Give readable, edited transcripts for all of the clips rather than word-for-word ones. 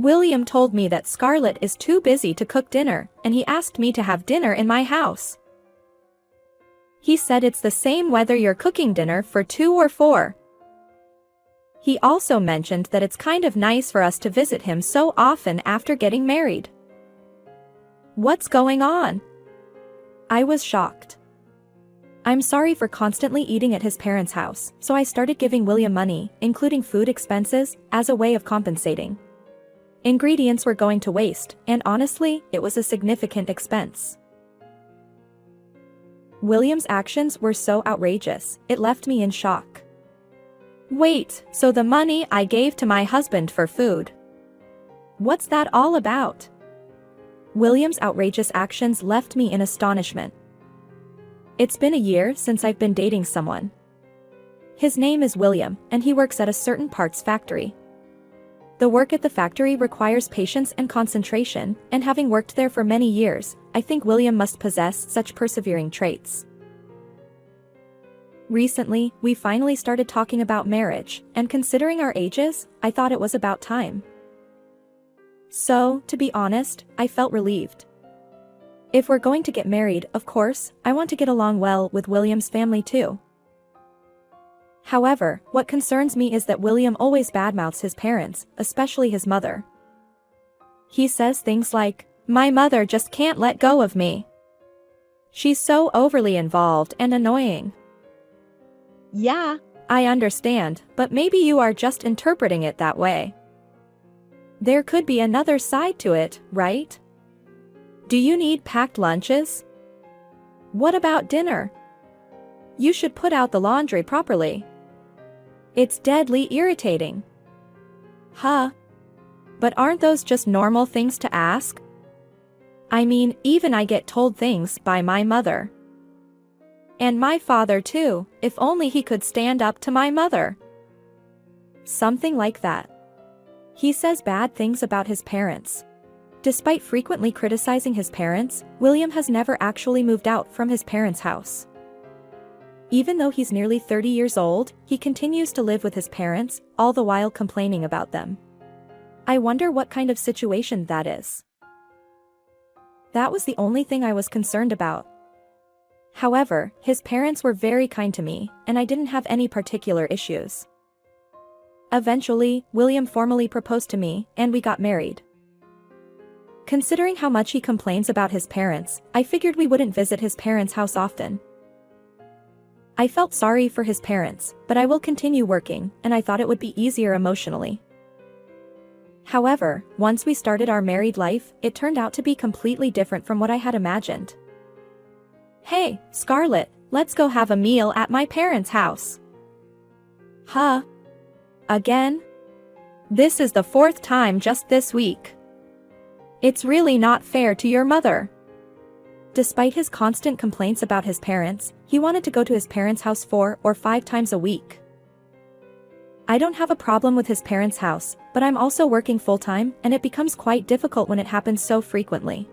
William told me that Scarlett is too busy to cook dinner, and he asked me to have dinner in my house. He said it's the same whether you're cooking dinner for 2 or 4. He also mentioned that it's kind of nice for us to visit him so often after getting married. What's going on? I was shocked. I'm sorry for constantly eating at his parents' house, so I started giving William money, including food expenses, as a way of compensating. Ingredients were going to waste, and honestly, it was a significant expense. William's actions were so outrageous, it left me in shock. Wait, so the money I gave to my husband for food? What's that all about? William's outrageous actions left me in astonishment. It's been a year since I've been dating someone. His name is William, and he works at a certain parts factory. The work at the factory requires patience and concentration, and having worked there for many years, I think William must possess such persevering traits. Recently, we finally started talking about marriage, and considering our ages, I thought it was about time. So, to be honest, I felt relieved. If we're going to get married, of course, I want to get along well with William's family too. However, what concerns me is that William always badmouths his parents, especially his mother. He says things like, "My mother just can't let go of me. She's so overly involved and annoying." Yeah, I understand, but maybe you are just interpreting it that way. There could be another side to it, right? Do you need packed lunches? What about dinner? You should put out the laundry properly. It's deadly irritating. Huh? But aren't those just normal things to ask? I mean, even I get told things by my mother. And my father too, if only he could stand up to my mother. Something like that. He says bad things about his parents. Despite frequently criticizing his parents, William has never actually moved out from his parents' house. Even though he's nearly 30 years old, he continues to live with his parents, all the while complaining about them. I wonder what kind of situation that is. That was the only thing I was concerned about. However, his parents were very kind to me, and I didn't have any particular issues. Eventually, William formally proposed to me, and we got married. Considering how much he complains about his parents, I figured we wouldn't visit his parents' house often. I felt sorry for his parents, but I will continue working, and I thought it would be easier emotionally. However, once we started our married life, it turned out to be completely different from what I had imagined. Hey, Scarlett, let's go have a meal at my parents' house. Huh? Again? This is the 4th time just this week. It's really not fair to your mother. Despite his constant complaints about his parents, he wanted to go to his parents' house 4 or 5 times a week. I don't have a problem with his parents' house, but I'm also working full-time, and it becomes quite difficult when it happens so frequently.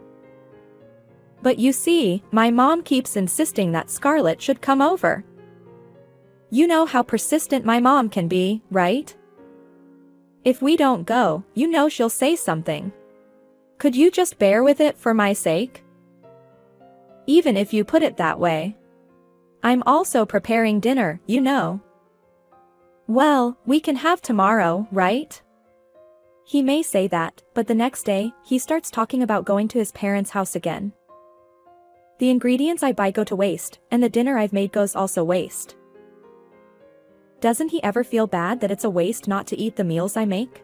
But you see, my mom keeps insisting that Scarlett should come over. You know how persistent my mom can be, right? If we don't go, you know she'll say something. Could you just bear with it for my sake? Even if you put it that way. I'm also preparing dinner, you know. Well, we can have tomorrow, right? He may say that, but the next day, he starts talking about going to his parents' house again. The ingredients I buy go to waste, and the dinner I've made goes also waste. Doesn't he ever feel bad that it's a waste not to eat the meals I make?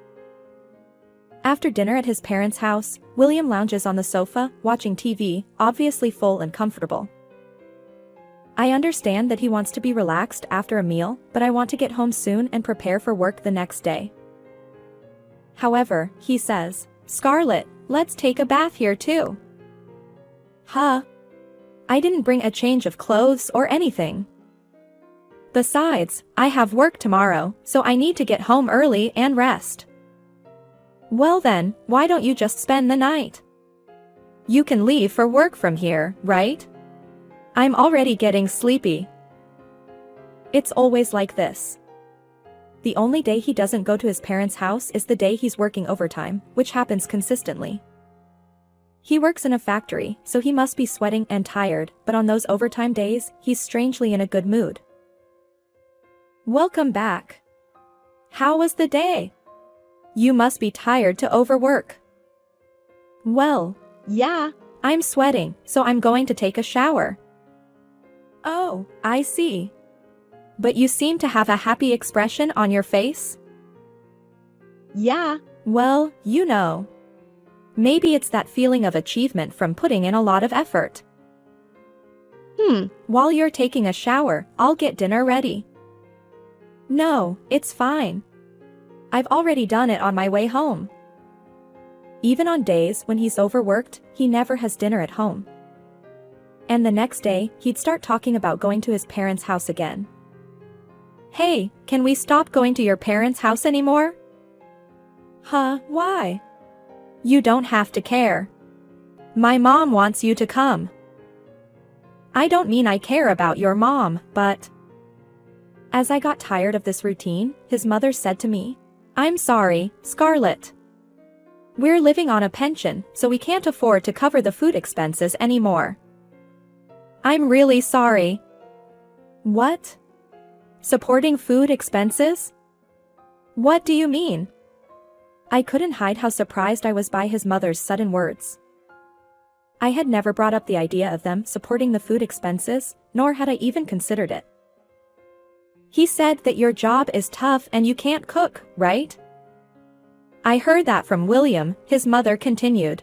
After dinner at his parents' house, William lounges on the sofa, watching TV, obviously full and comfortable. I understand that he wants to be relaxed after a meal, but I want to get home soon and prepare for work the next day. However, he says, "Scarlett, let's take a bath here too." Huh? I didn't bring a change of clothes or anything. Besides, I have work tomorrow, so I need to get home early and rest. Well then, why don't you just spend the night? You can leave for work from here, right? I'm already getting sleepy. It's always like this. The only day he doesn't go to his parents' house is the day he's working overtime, which happens consistently. He works in a factory, so he must be sweating and tired, but on those overtime days, he's strangely in a good mood. Welcome back. How was the day? You must be tired to overwork. Well, yeah, I'm sweating, so I'm going to take a shower. Oh, I see. But you seem to have a happy expression on your face? Yeah, well, you know. Maybe it's that feeling of achievement from putting in a lot of effort. While you're taking a shower, I'll get dinner ready. No, it's fine. I've already done it on my way home. Even on days when he's overworked, he never has dinner at home. And the next day, he'd start talking about going to his parents' house again. Hey, can we stop going to your parents' house anymore? Huh, why? You don't have to care. My mom wants you to come. I don't mean I care about your mom, but... As I got tired of this routine, his mother said to me, I'm sorry, Scarlett. We're living on a pension, so we can't afford to cover the food expenses anymore. I'm really sorry. What? Supporting food expenses? What do you mean? I couldn't hide how surprised I was by his mother's sudden words. I had never brought up the idea of them supporting the food expenses, nor had I even considered it. He said that your job is tough and you can't cook, right? I heard that from William, his mother continued.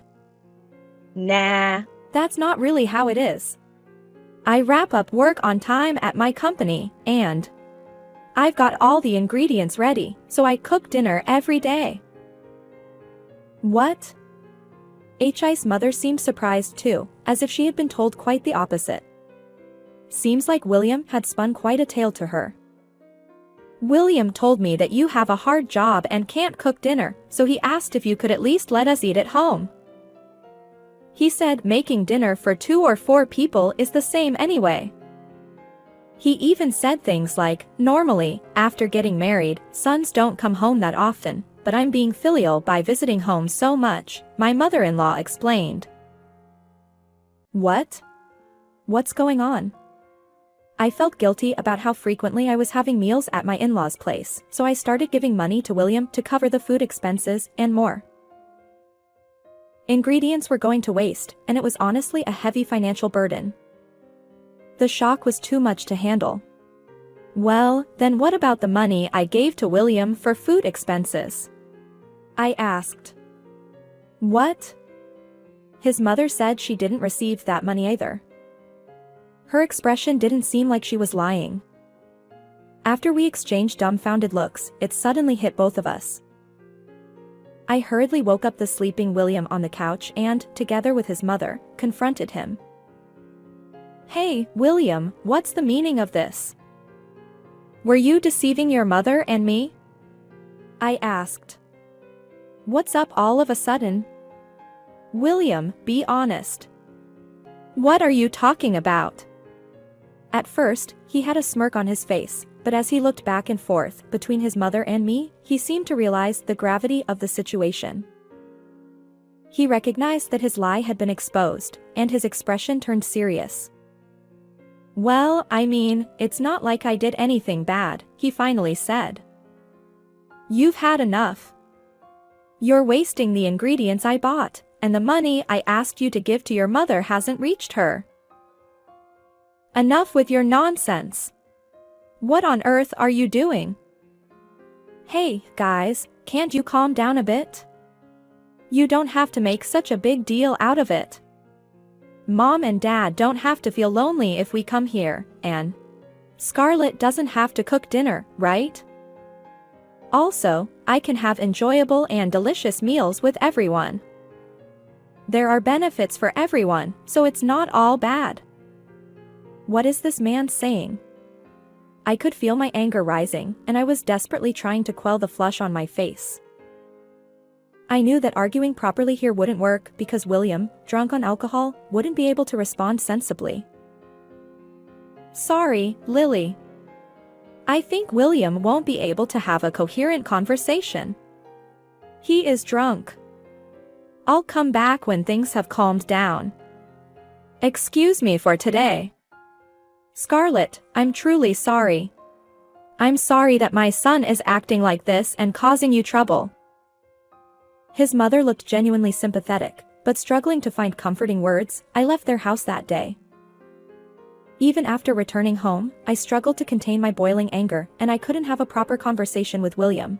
Nah, that's not really how it is. I wrap up work on time at my company, and I've got all the ingredients ready, so I cook dinner every day. What? Hi's mother seemed surprised too, as if she had been told quite the opposite. Seems like William had spun quite a tale to her. William told me that you have a hard job and can't cook dinner, so he asked if you could at least let us eat at home. He said making dinner for 2 or 4 people is the same anyway. He even said things like, normally, after getting married, sons don't come home that often, but I'm being filial by visiting home so much, my mother-in-law explained. What? What's going on? I felt guilty about how frequently I was having meals at my in-laws' place, so I started giving money to William to cover the food expenses and more. Ingredients were going to waste, and it was honestly a heavy financial burden. The shock was too much to handle. Well, then what about the money I gave to William for food expenses? I asked. What? His mother said she didn't receive that money either. Her expression didn't seem like she was lying. After we exchanged dumbfounded looks, it suddenly hit both of us. I hurriedly woke up the sleeping William on the couch and, together with his mother, confronted him. Hey, William, what's the meaning of this? Were you deceiving your mother and me? I asked. What's up all of a sudden? William, be honest. What are you talking about? At first, he had a smirk on his face, but as he looked back and forth between his mother and me, he seemed to realize the gravity of the situation. He recognized that his lie had been exposed, and his expression turned serious. Well, I mean, it's not like I did anything bad, he finally said. You've had enough. You're wasting the ingredients I bought, and the money I asked you to give to your mother hasn't reached her. Enough with your nonsense. What on earth are you doing? Hey, guys, can't you calm down a bit? You don't have to make such a big deal out of it. Mom and Dad don't have to feel lonely if we come here, and Scarlett doesn't have to cook dinner, right? Also, I can have enjoyable and delicious meals with everyone. There are benefits for everyone, so it's not all bad. What is this man saying? I could feel my anger rising, and I was desperately trying to quell the flush on my face. I knew that arguing properly here wouldn't work because William, drunk on alcohol, wouldn't be able to respond sensibly. Sorry, Lily. I think William won't be able to have a coherent conversation. He is drunk. I'll come back when things have calmed down. Excuse me for today. Scarlett, I'm truly sorry. I'm sorry that my son is acting like this and causing you trouble. His mother looked genuinely sympathetic, but struggling to find comforting words. I left their house that day. Even after returning home, I struggled to contain my boiling anger, and I couldn't have a proper conversation with William.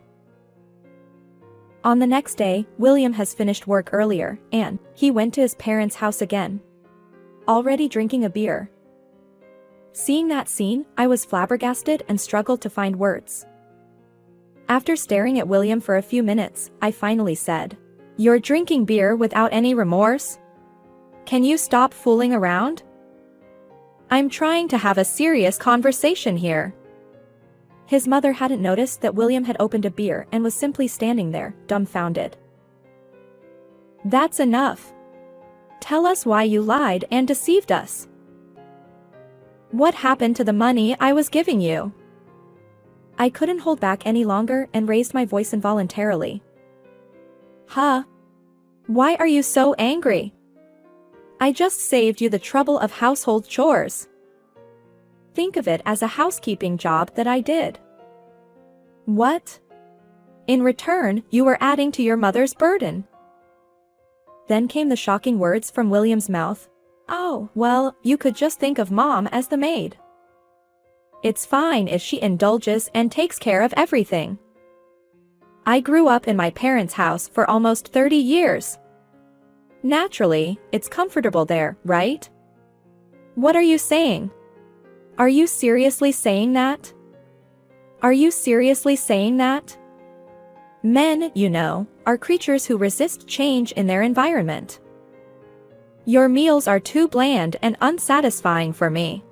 On the next day, William has finished work earlier, and he went to his parents' house again. Already drinking a beer. Seeing that scene, I was flabbergasted and struggled to find words. After staring at William for a few minutes, I finally said, "You're drinking beer without any remorse? Can you stop fooling around? I'm trying to have a serious conversation here." His mother hadn't noticed that William had opened a beer and was simply standing there, dumbfounded. "That's enough. Tell us why you lied and deceived us. What happened to the money I was giving you?" I couldn't hold back any longer and raised my voice involuntarily. "Huh? Why are you so angry? I just saved you the trouble of household chores. Think of it as a housekeeping job that I did. What? In return, you were adding to your mother's burden." Then came the shocking words from William's mouth. "Oh, well, you could just think of Mom as the maid. It's fine if she indulges and takes care of everything. I grew up in my parents' house for almost 30 years. Naturally, it's comfortable there, right? What are you saying? Are you seriously saying that? Are you seriously saying that? Men, you know, are creatures who resist change in their environment. Your meals are too bland and unsatisfying for me.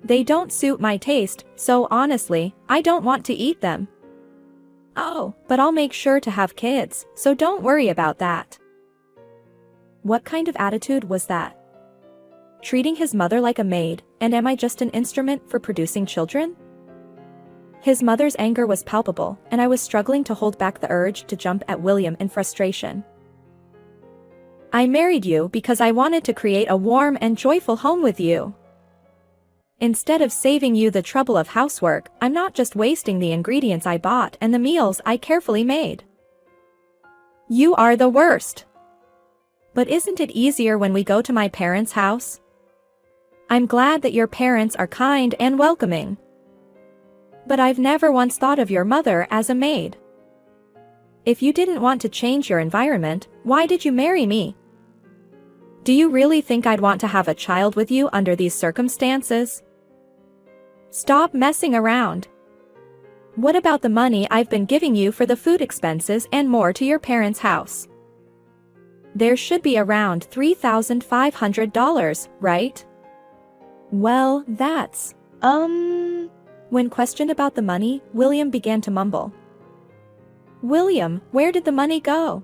They don't suit my taste, so honestly, I don't want to eat them. Oh, but I'll make sure to have kids, so don't worry about that." What kind of attitude was that? Treating his mother like a maid, and am I just an instrument for producing children? His mother's anger was palpable, and I was struggling to hold back the urge to jump at William in frustration. "I married you because I wanted to create a warm and joyful home with you. Instead of saving you the trouble of housework, I'm not just wasting the ingredients I bought and the meals I carefully made. You are the worst. But isn't it easier when we go to my parents' house? I'm glad that your parents are kind and welcoming. But I've never once thought of your mother as a maid. If you didn't want to change your environment, why did you marry me? Do you really think I'd want to have a child with you under these circumstances? Stop messing around. What about the money I've been giving you for the food expenses and more to your parents' house? There should be around $3,500, right? Well, that's, When questioned about the money, William began to mumble. "William, where did the money go?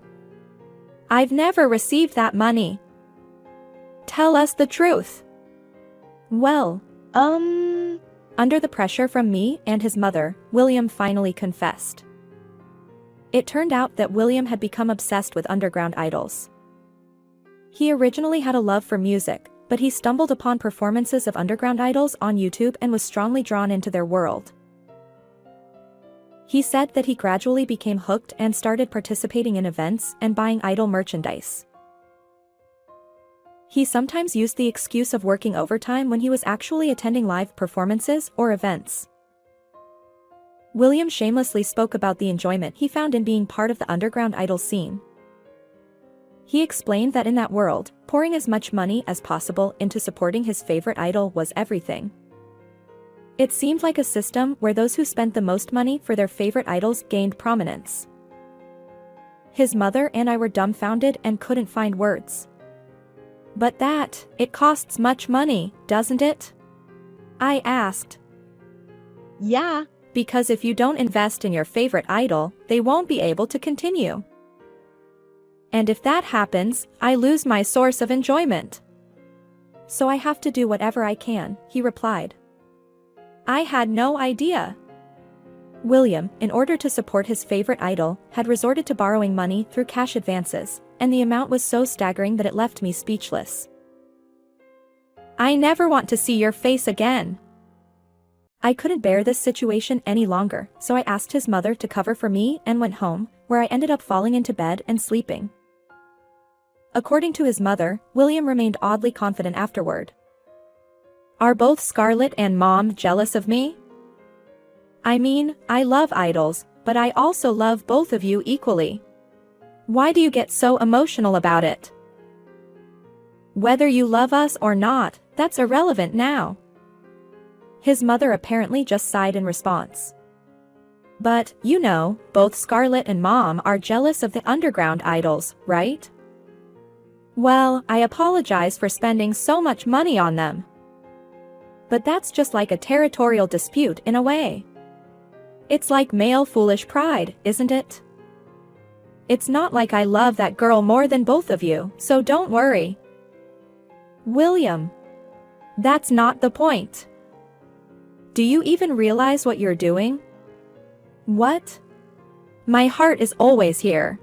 I've never received that money. Tell us the truth." Well, Under the pressure from me and his mother, William finally confessed. It turned out that William had become obsessed with underground idols. He originally had a love for music, but he stumbled upon performances of underground idols on YouTube and was strongly drawn into their world. He said that he gradually became hooked and started participating in events and buying idol merchandise. He sometimes used the excuse of working overtime when he was actually attending live performances or events. William shamelessly spoke about the enjoyment he found in being part of the underground idol scene. He explained that in that world, pouring as much money as possible into supporting his favorite idol was everything. It seemed like a system where those who spent the most money for their favorite idols gained prominence. His mother and I were dumbfounded and couldn't find words. "But it costs much money, doesn't it?" I asked. "Yeah, because if you don't invest in your favorite idol, they won't be able to continue. And if that happens, I lose my source of enjoyment. So I have to do whatever I can," he replied. I had no idea. William, in order to support his favorite idol, had resorted to borrowing money through cash advances, and the amount was so staggering that it left me speechless. I never want to see your face again. I couldn't bear this situation any longer, so I asked his mother to cover for me and went home, where I ended up falling into bed and sleeping. According to his mother, William remained oddly confident afterward. Are both Scarlett and Mom jealous of me? I mean, I love idols, but I also love both of you equally. Why do you get so emotional about it? Whether you love us or not, that's irrelevant now. His mother apparently just sighed in response. But, you know, both Scarlett and Mom are jealous of the underground idols, right? Well, I apologize for spending so much money on them. But that's just like a territorial dispute in a way. It's like male foolish pride, isn't it? It's not like I love that girl more than both of you, so don't worry. William. That's not the point. Do you even realize what you're doing? What? My heart is always here.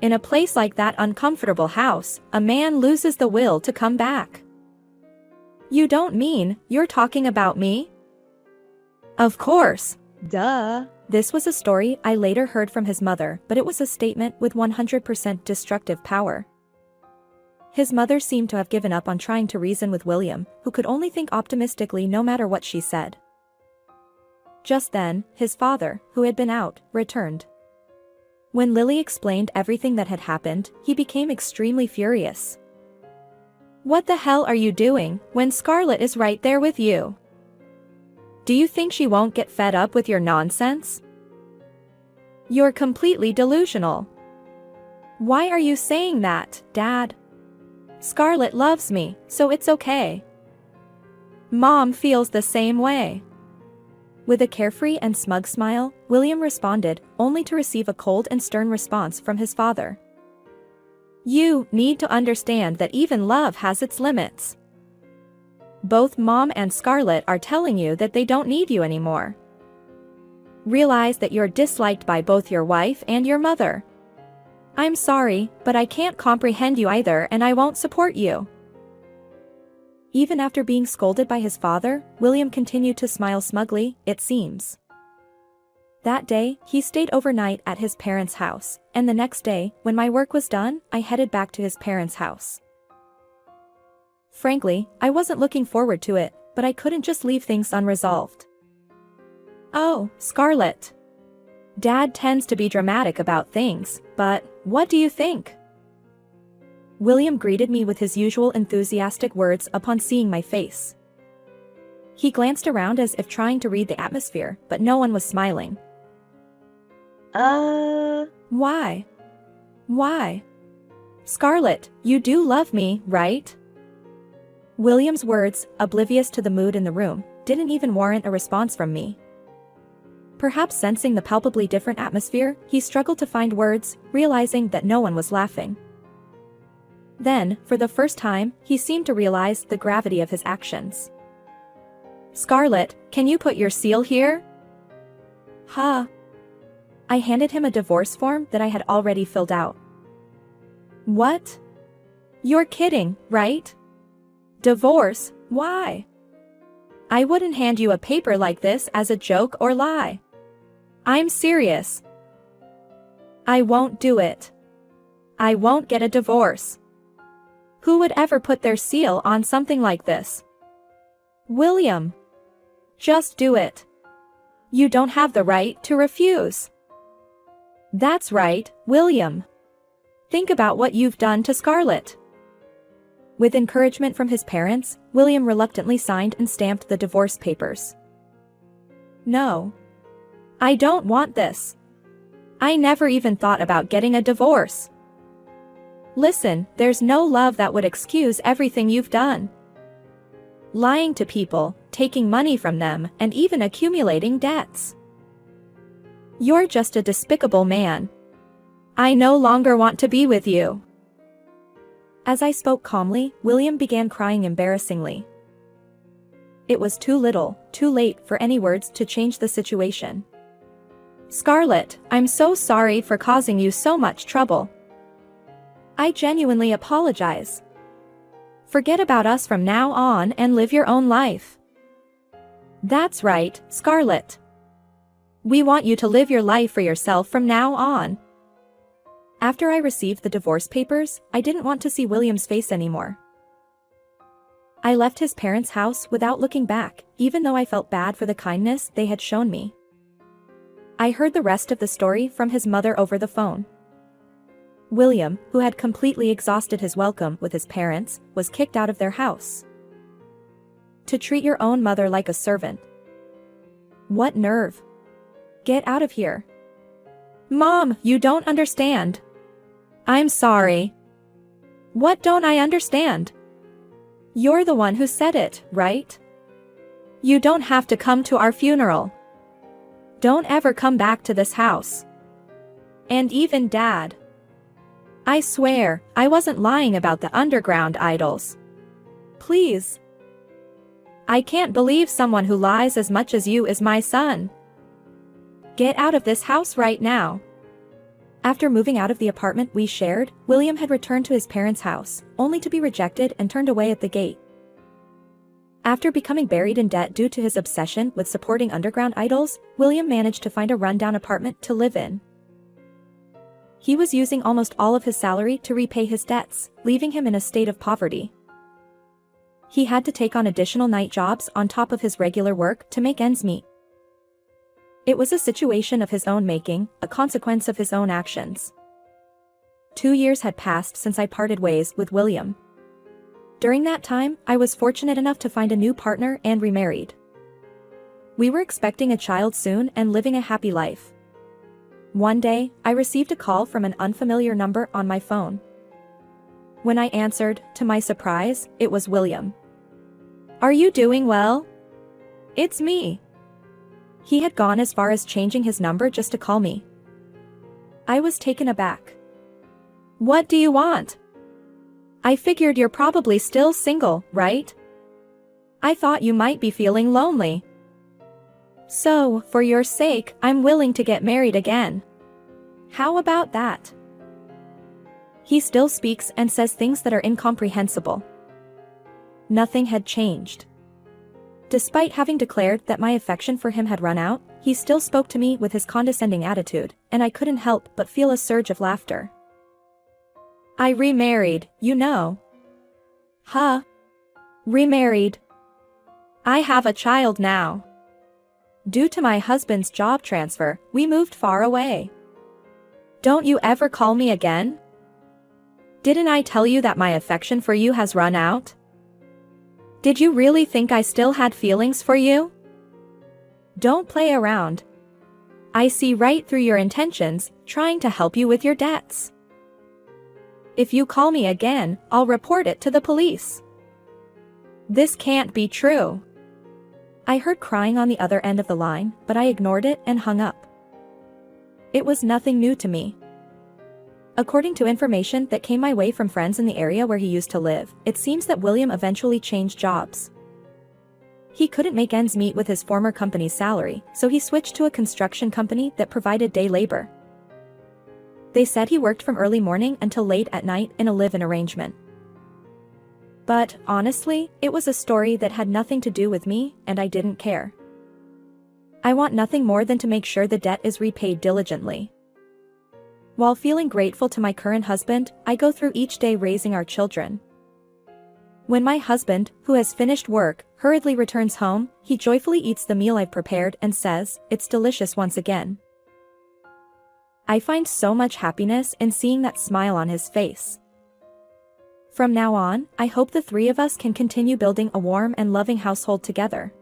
In a place like that uncomfortable house, a man loses the will to come back. You don't mean you're talking about me? Of course. Duh. This was a story I later heard from his mother, but it was a statement with 100% destructive power. His mother seemed to have given up on trying to reason with William, who could only think optimistically no matter what she said. Just then, his father, who had been out, returned. When Lily explained everything that had happened, he became extremely furious. What the hell are you doing when Scarlett is right there with you? Do you think she won't get fed up with your nonsense? You're completely delusional. Why are you saying that, Dad? Scarlett loves me, so it's okay. Mom feels the same way. With a carefree and smug smile, William responded, only to receive a cold and stern response from his father. You need to understand that even love has its limits. Both Mom and Scarlett are telling you that they don't need you anymore. Realize that you're disliked by both your wife and your mother. I'm sorry, but I can't comprehend you either, and I won't support you. Even after being scolded by his father, William continued to smile smugly, it seems. That day, he stayed overnight at his parents' house, and the next day, when my work was done, I headed back to his parents' house. Frankly, I wasn't looking forward to it, but I couldn't just leave things unresolved. Oh, Scarlett. Dad tends to be dramatic about things, but what do you think? William greeted me with his usual enthusiastic words upon seeing my face. He glanced around as if trying to read the atmosphere, but no one was smiling. Why? Why? Scarlett, you do love me, right? William's words, oblivious to the mood in the room, didn't even warrant a response from me. Perhaps sensing the palpably different atmosphere, he struggled to find words, realizing that no one was laughing. Then, for the first time, he seemed to realize the gravity of his actions. Scarlett, can you put your seal here? Huh. I handed him a divorce form that I had already filled out. What? You're kidding, right? Divorce, why? I wouldn't hand you a paper like this as a joke or lie. I'm serious. I won't do it. I won't get a divorce. Who would ever put their seal on something like this? William. Just do it. You don't have the right to refuse. That's right, William. Think about what you've done to Scarlett. With encouragement from his parents, William reluctantly signed and stamped the divorce papers. No. I don't want this. I never even thought about getting a divorce. Listen, there's no love that would excuse everything you've done. Lying to people, taking money from them, and even accumulating debts. You're just a despicable man. I no longer want to be with you. As I spoke calmly, William began crying embarrassingly. It was too little, too late for any words to change the situation. "Scarlett, I'm so sorry for causing you so much trouble. I genuinely apologize. Forget about us from now on and live your own life." "That's right, Scarlett. We want you to live your life for yourself from now on." After I received the divorce papers, I didn't want to see William's face anymore. I left his parents' house without looking back, even though I felt bad for the kindness they had shown me. I heard the rest of the story from his mother over the phone. William, who had completely exhausted his welcome with his parents, was kicked out of their house. To treat your own mother like a servant. What nerve. Get out of here. "Mom, you don't understand." "I'm sorry." "What don't I understand?" "You're the one who said it, right? You don't have to come to our funeral. Don't ever come back to this house. And even Dad. I swear, I wasn't lying about the underground idols. Please. I can't believe someone who lies as much as you is my son. Get out of this house right now." After moving out of the apartment we shared, William had returned to his parents' house, only to be rejected and turned away at the gate. After becoming buried in debt due to his obsession with supporting underground idols, William managed to find a rundown apartment to live in. He was using almost all of his salary to repay his debts, leaving him in a state of poverty. He had to take on additional night jobs on top of his regular work to make ends meet. It was a situation of his own making, a consequence of his own actions. 2 years had passed since I parted ways with William. During that time, I was fortunate enough to find a new partner and remarried. We were expecting a child soon and living a happy life. One day, I received a call from an unfamiliar number on my phone. When I answered, to my surprise, it was William. "Are you doing well? It's me." He had gone as far as changing his number just to call me. I was taken aback. "What do you want?" "I figured you're probably still single, right? I thought you might be feeling lonely. So, for your sake, I'm willing to get married again. How about that?" He still speaks and says things that are incomprehensible. Nothing had changed. Despite having declared that my affection for him had run out, he still spoke to me with his condescending attitude, and I couldn't help but feel a surge of laughter. "I remarried, you know." "Huh? Remarried? I have a child now. Due to my husband's job transfer, we moved far away. Don't you ever call me again? Didn't I tell you that my affection for you has run out? Did you really think I still had feelings for you? Don't play around. I see right through your intentions, trying to help you with your debts. If you call me again, I'll report it to the police. This can't be true." I heard crying on the other end of the line, but I ignored it and hung up. It was nothing new to me. According to information that came my way from friends in the area where he used to live, it seems that William eventually changed jobs. He couldn't make ends meet with his former company's salary, so he switched to a construction company that provided day labor. They said he worked from early morning until late at night in a live-in arrangement. But, honestly, it was a story that had nothing to do with me, and I didn't care. I want nothing more than to make sure the debt is repaid diligently. While feeling grateful to my current husband, I go through each day raising our children. When my husband, who has finished work, hurriedly returns home, he joyfully eats the meal I've prepared and says, "It's delicious once again." I find so much happiness in seeing that smile on his face. From now on, I hope the three of us can continue building a warm and loving household together.